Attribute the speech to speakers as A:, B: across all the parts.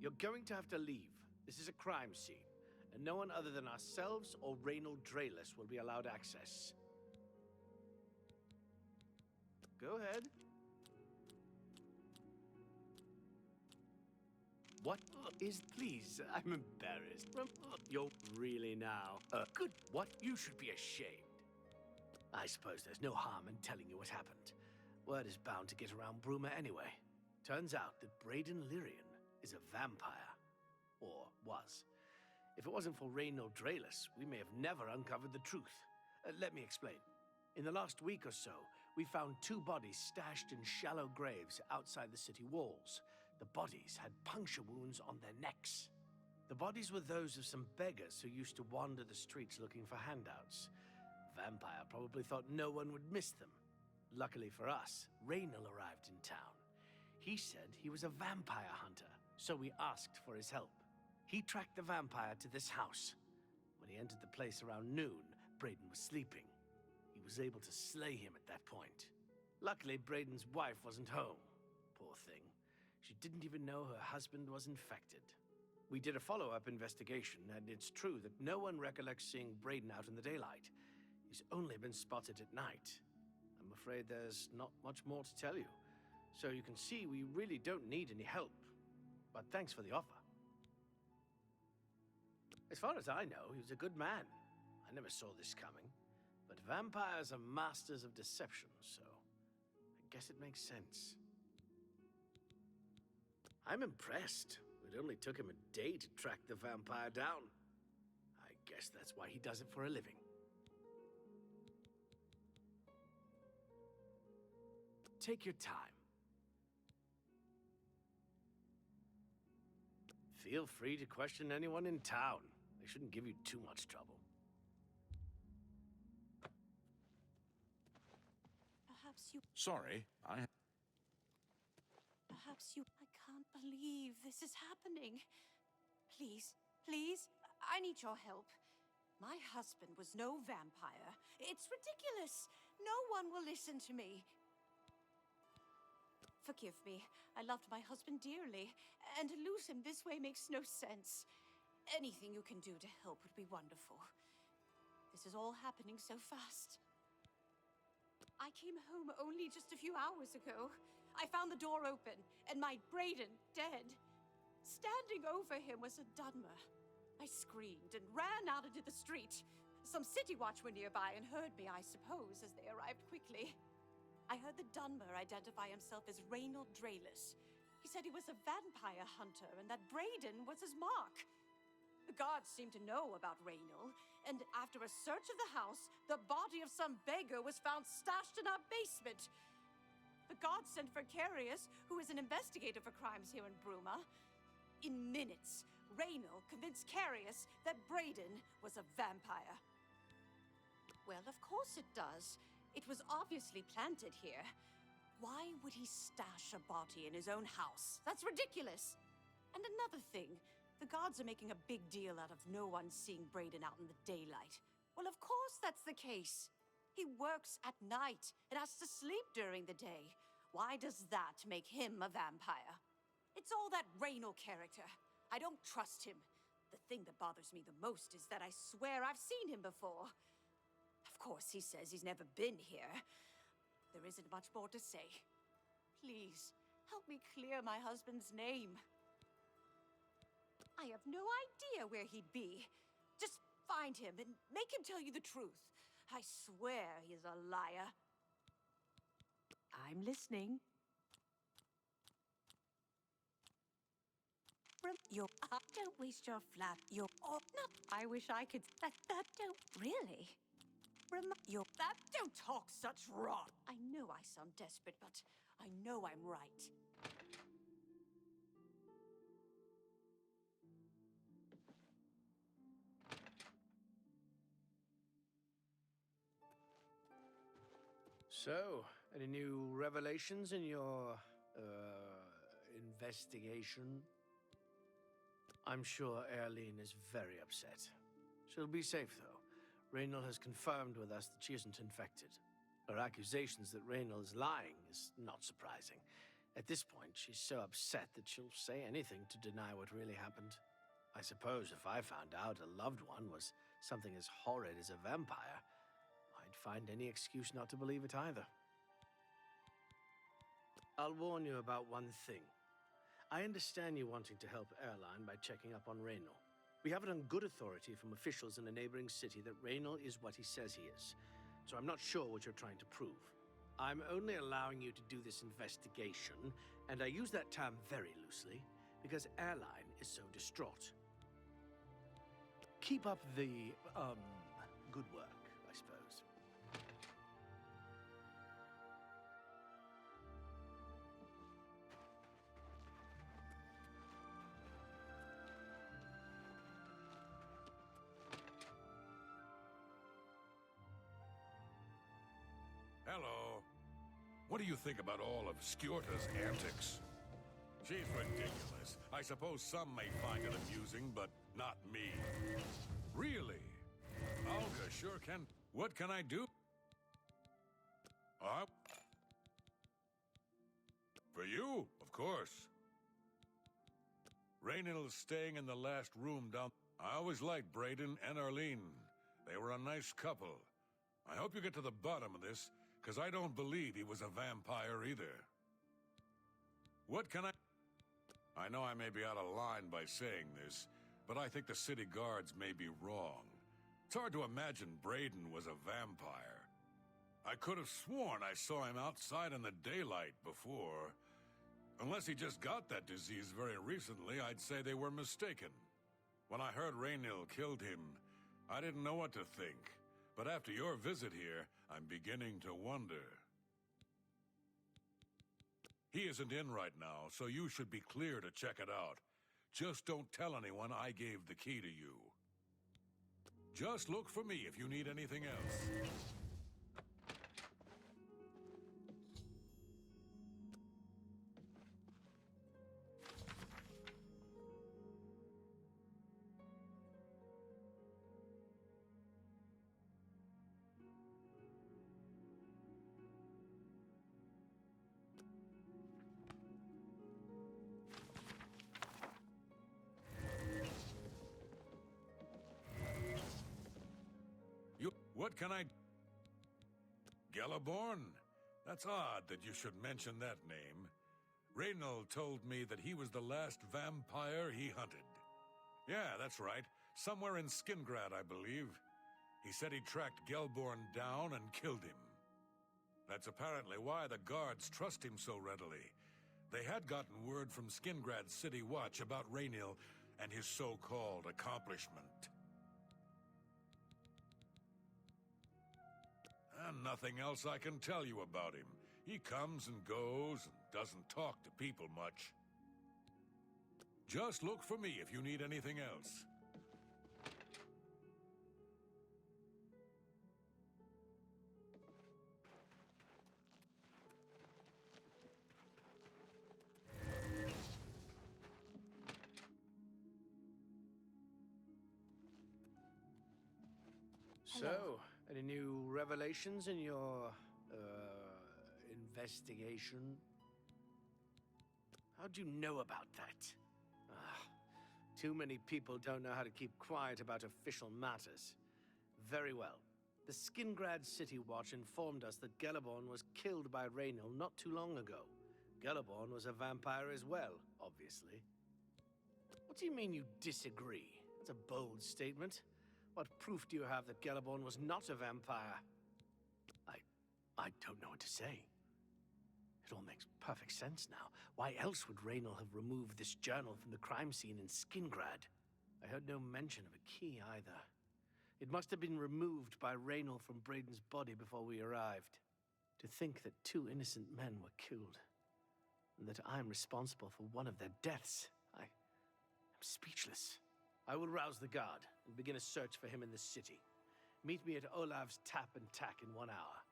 A: You're going to have to leave. This is a crime scene, and no one other than ourselves or Reynald Drayless will be allowed access. Go ahead. What is... Please, I'm embarrassed. You're really now... Good. What? You should be ashamed. I suppose there's no harm in telling you what happened. Word is bound to get around Bruma anyway. Turns out that Braden Lyrian is a vampire. Or was. If it wasn't for Reynald Drayless, we may have never uncovered the truth. Let me explain. In the last week or so, we found 2 bodies stashed in shallow graves outside the city walls. The bodies had puncture wounds on their necks. The bodies were those of some beggars who used to wander the streets looking for handouts. Vampire probably thought no one would miss them. Luckily for us, Reynald arrived in town. He said he was a vampire hunter, so we asked for his help. He tracked the vampire to this house. When he entered the place around noon, Braden was sleeping. He was able to slay him at that point. Luckily, Braden's wife wasn't home. Poor thing. She didn't even know her husband was infected. We did a follow-up investigation, and it's true that no one recollects seeing Braden out in the daylight. He's only been spotted at night. I'm afraid there's not much more to tell you. So you can see we really don't need any help. But thanks for the offer. As far as I know, he was a good man. I never saw this coming. But vampires are masters of deception, so I guess it makes sense. I'm impressed. It only took him a day to track the vampire down. I guess that's why he does it for a living. Take your time. Feel free to question anyone in town. They shouldn't give you too much trouble.
B: Perhaps you...
C: Sorry,
B: Perhaps you... I can't believe this is happening. Please, please, I need your help. My husband was no vampire. It's ridiculous. No one will listen to me. Forgive me. I loved my husband dearly, and to lose him this way makes no sense. Anything you can do to help would be wonderful. This is all happening so fast. I came home only just a few hours ago. I found the door open, and my Braden dead. Standing over him was a Dunmer. I screamed and ran out into the street. Some city watch were nearby and heard me, I suppose, as they arrived quickly. I heard the Dunmer identify himself as Reynald Drayless. He said he was a vampire hunter and that Braden was his mark. The guards seemed to know about Reynald, and after a search of the house, the body of some beggar was found stashed in our basement. The guards sent for Carius, who is an investigator for crimes here in Bruma. In minutes, Reynald convinced Carius that Braden was a vampire. Well, of course it does. It was obviously planted here. Why would he stash a body in his own house? That's ridiculous! And another thing, the guards are making a big deal out of no one seeing Braden out in the daylight. Well, of course that's the case. He works at night and has to sleep during the day. Why does that make him a vampire? It's all that Reynald character. I don't trust him. The thing that bothers me the most is that I swear I've seen him before. Of course, he says he's never been here. There isn't much more to say. Please, help me clear my husband's name. I have no idea where he'd be. Just find him and make him tell you the truth. I swear he's a liar. I'm listening. Don't waste your flap. Oh, no. I wish I could. That don't. Really? Don't talk such rot. I know I sound desperate, but I know I'm right.
A: So, any new revelations in your, investigation? I'm sure Erlene is very upset. She'll be safe, though. Reynald has confirmed with us that she isn't infected. Her accusations that Reynald is lying is not surprising. At this point, she's so upset that she'll say anything to deny what really happened. I suppose if I found out a loved one was something as horrid as a vampire, I'd find any excuse not to believe it either. I'll warn you about one thing. I understand you wanting to help Erline by checking up on Raynor. We have it on good authority from officials in a neighboring city that Raynor is what he says he is, so I'm not sure what you're trying to prove. I'm only allowing you to do this investigation, and I use that term very loosely, because Erline is so distraught. Keep up the, good work, I suppose.
C: Hello. What do you think about all of Skjorta's antics? She's ridiculous. I suppose some may find it amusing, but not me. Really? Olga sure can. What can I do? For you, of course. Raynill's staying in the last room down. I always liked Brayden and Arlene. They were a nice couple. I hope you get to the bottom of this, because I don't believe he was a vampire either. What can I know I may be out of line by saying this, but I think the city guards may be wrong. It's hard to imagine Brayden was a vampire. I could have sworn I saw him outside in the daylight before. Unless he just got that disease very recently, I'd say they were mistaken. When I heard Raynill killed him, I didn't know what to think. But after your visit here, I'm beginning to wonder. He isn't in right now, so you should be clear to check it out. Just don't tell anyone I gave the key to you. Just look for me if you need anything else. What can I... Gelliborn? That's odd that you should mention that name. Reynold told me that he was the last vampire he hunted. Yeah, that's right. Somewhere in Skingrad, I believe. He said he tracked Gelborn down and killed him. That's apparently why the guards trust him so readily. They had gotten word from Skingrad City Watch about Raynil and his so-called accomplishment. And nothing else I can tell you about him. He comes and goes and doesn't talk to people much. Just look for me if you need anything else.
A: So, any new revelations in your, investigation? How'd you know about that? Too many people don't know how to keep quiet about official matters. Very well. The Skingrad City Watch informed us that Gelliborn was killed by Raynil not too long ago. Gelliborn was a vampire as well, obviously. What do you mean you disagree? It's a bold statement. What proof do you have that Gelliborn was not a vampire? I don't know what to say. It all makes perfect sense now. Why else would Raynil have removed this journal from the crime scene in Skingrad? I heard no mention of a key either. It must have been removed by Raynil from Brayden's body before we arrived. To think that 2 innocent men were killed, and that I'm responsible for one of their deaths, I'm speechless. I will rouse the guard and begin a search for him in the city. Meet me at Olav's Tap and Tack in 1 hour.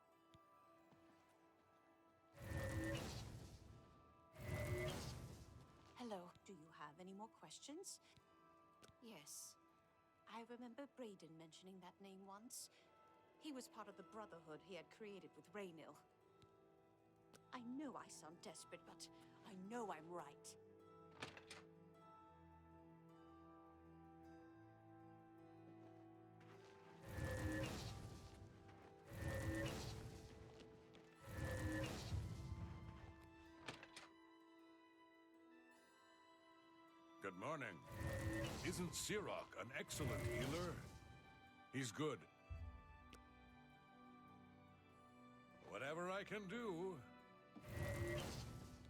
B: Hello. Do you have any more questions? Yes. I remember Brayden mentioning that name once. He was part of the Brotherhood he had created with Raynil. I know I sound desperate, but I know I'm right.
C: Good morning. Isn't Sirach an excellent healer? He's good. Whatever I can do.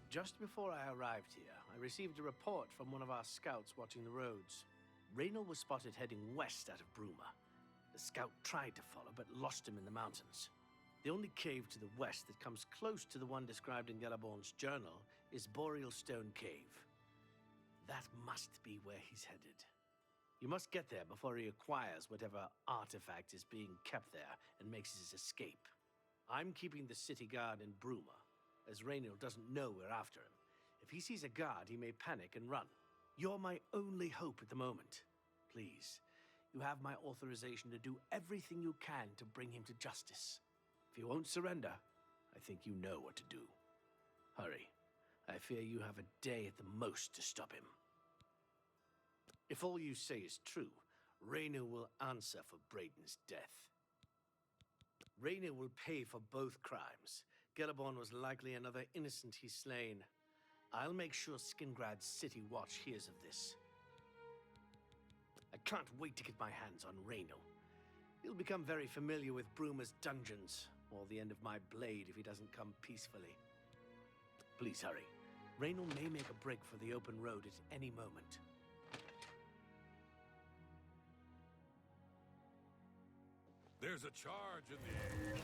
A: Just before I arrived here, I received a report from one of our scouts watching the roads. Raynor was spotted heading west out of Bruma. The scout tried to follow, but lost him in the mountains. The only cave to the west that comes close to the one described in Gelaborn's journal is Boreal Stone Cave. That must be where he's headed. You must get there before he acquires whatever artifact is being kept there and makes his escape. I'm keeping the city guard in Bruma, as Raynor doesn't know we're after him. If he sees a guard, he may panic and run. You're my only hope at the moment. Please, you have my authorization to do everything you can to bring him to justice. If he won't surrender, I think you know what to do. Hurry. I fear you have a day at the most to stop him. If all you say is true, Raynor will answer for Brayden's death. Raynor will pay for both crimes. Gelaborn was likely another innocent he's slain. I'll make sure Skingrad's City Watch hears of this. I can't wait to get my hands on Raynor. He'll become very familiar with Bruma's dungeons, or the end of my blade if he doesn't come peacefully. Please hurry. Raynor may make a break for the open road at any moment.
C: There's a charge in the air.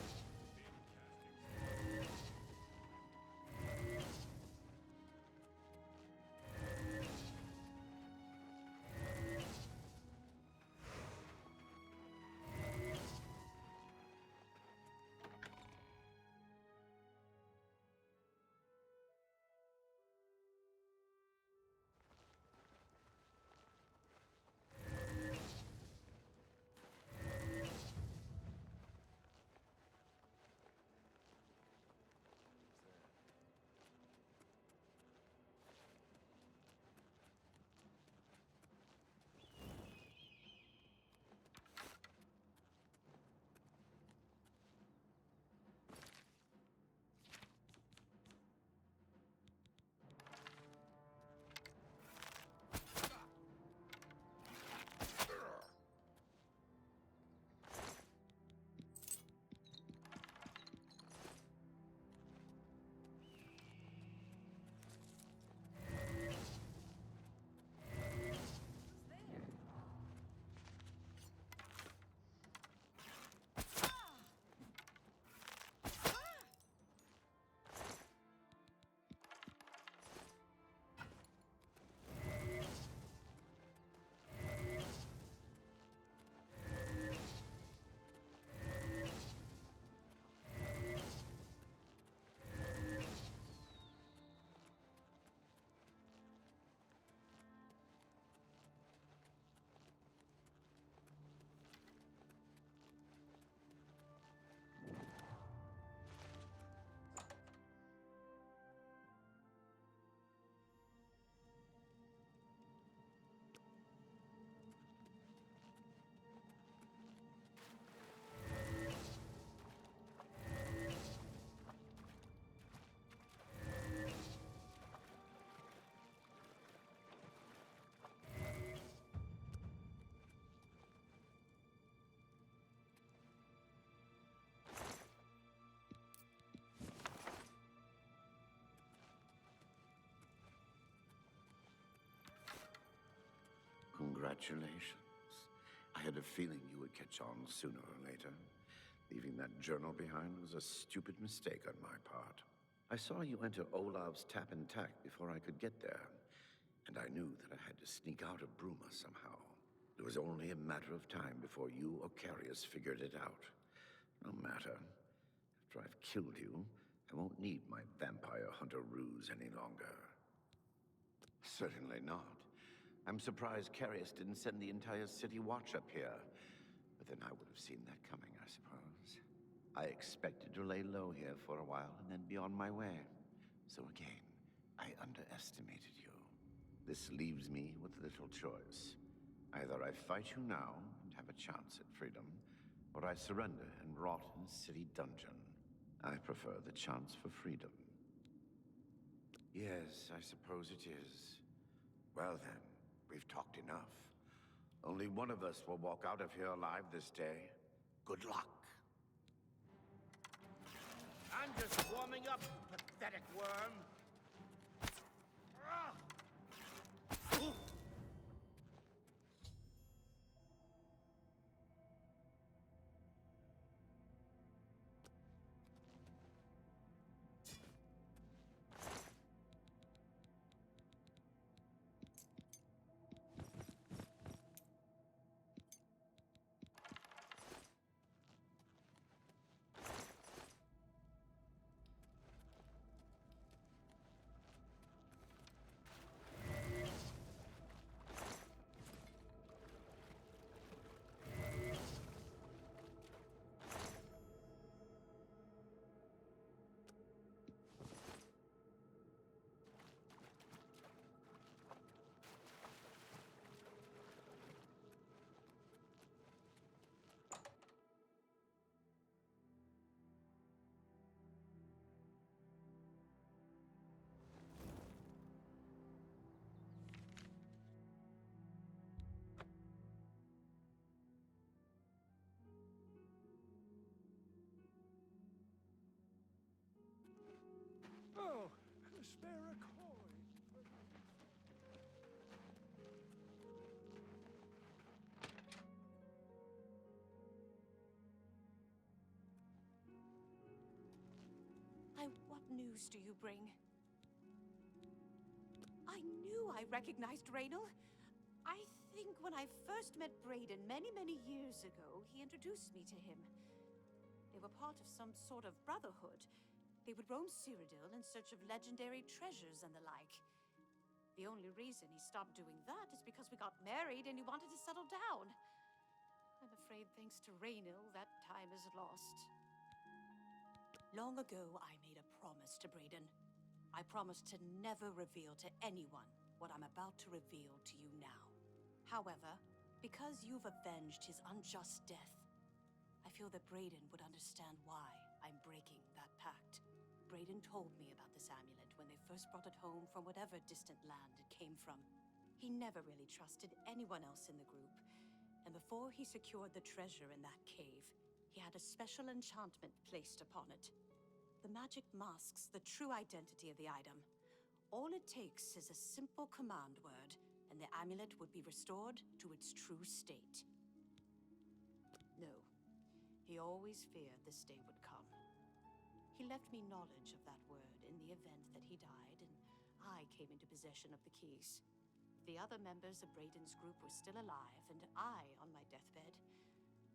D: Congratulations. I had a feeling you would catch on sooner or later. Leaving that journal behind was a stupid mistake on my part. I saw you enter Olav's tap and tack before I could get there, and I knew that I had to sneak out of Bruma somehow. It was only a matter of time before you or Carius figured it out. No matter. After I've killed you, I won't need my vampire hunter ruse any longer. Certainly not. I'm surprised Carius didn't send the entire city watch up here. But then I would have seen that coming, I suppose. I expected to lay low here for a while and then be on my way. So again, I underestimated you. This leaves me with little choice. Either I fight you now and have a chance at freedom, or I surrender and rot in a city dungeon. I prefer the chance for freedom. Yes, I suppose it is. Well then, we've talked enough. Only one of us will walk out of here alive this day. Good luck.
E: I'm just warming up, pathetic worm.
C: Oh, spare a coin.
B: What news do you bring? I knew I recognized Raynal. I think when I first met Brayden many years ago, he introduced me to him. They were part of some sort of brotherhood. They would roam Cyrodiil in search of legendary treasures and the like. The only reason he stopped doing that is because we got married and he wanted to settle down. I'm afraid thanks to Raynal, that time is lost. Long ago, I made a promise to Brayden. I promised to never reveal to anyone what I'm about to reveal to you now. However, because you've avenged his unjust death, I feel that Brayden would understand why I'm breaking that pact. Brayden told me about this amulet when they first brought it home from whatever distant land it came from. He never really trusted anyone else in the group, and before he secured the treasure in that cave, he had a special enchantment placed upon it. The magic masks the true identity of the item. All it takes is a simple command word, and the amulet would be restored to its true state. No, he always feared this day would come. He left me knowledge of that word in the event that he died, and I came into possession of the keys. The other members of Brayden's group were still alive, and I on my deathbed.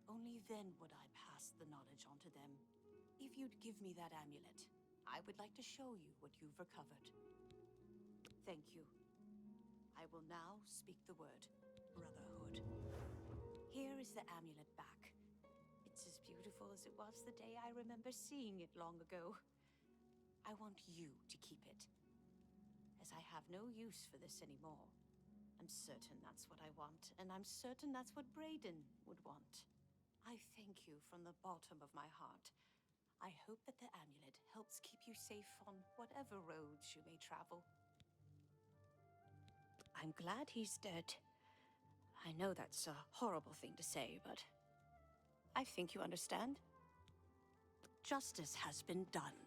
B: Only then would I pass the knowledge on to them. If you'd give me that amulet, I would like to show you what you've recovered. Thank you. I will now speak the word, Brotherhood. Here is the amulet back. It's as beautiful as it was the day I remember seeing it long ago. I want you to keep it, as I have no use for this anymore. I'm certain that's what I want, and I'm certain that's what Brayden would want. I thank you from the bottom of my heart. I hope that the amulet helps keep you safe on whatever roads you may travel. I'm glad he's dead. I know that's a horrible thing to say, but I think you understand. Justice has been done.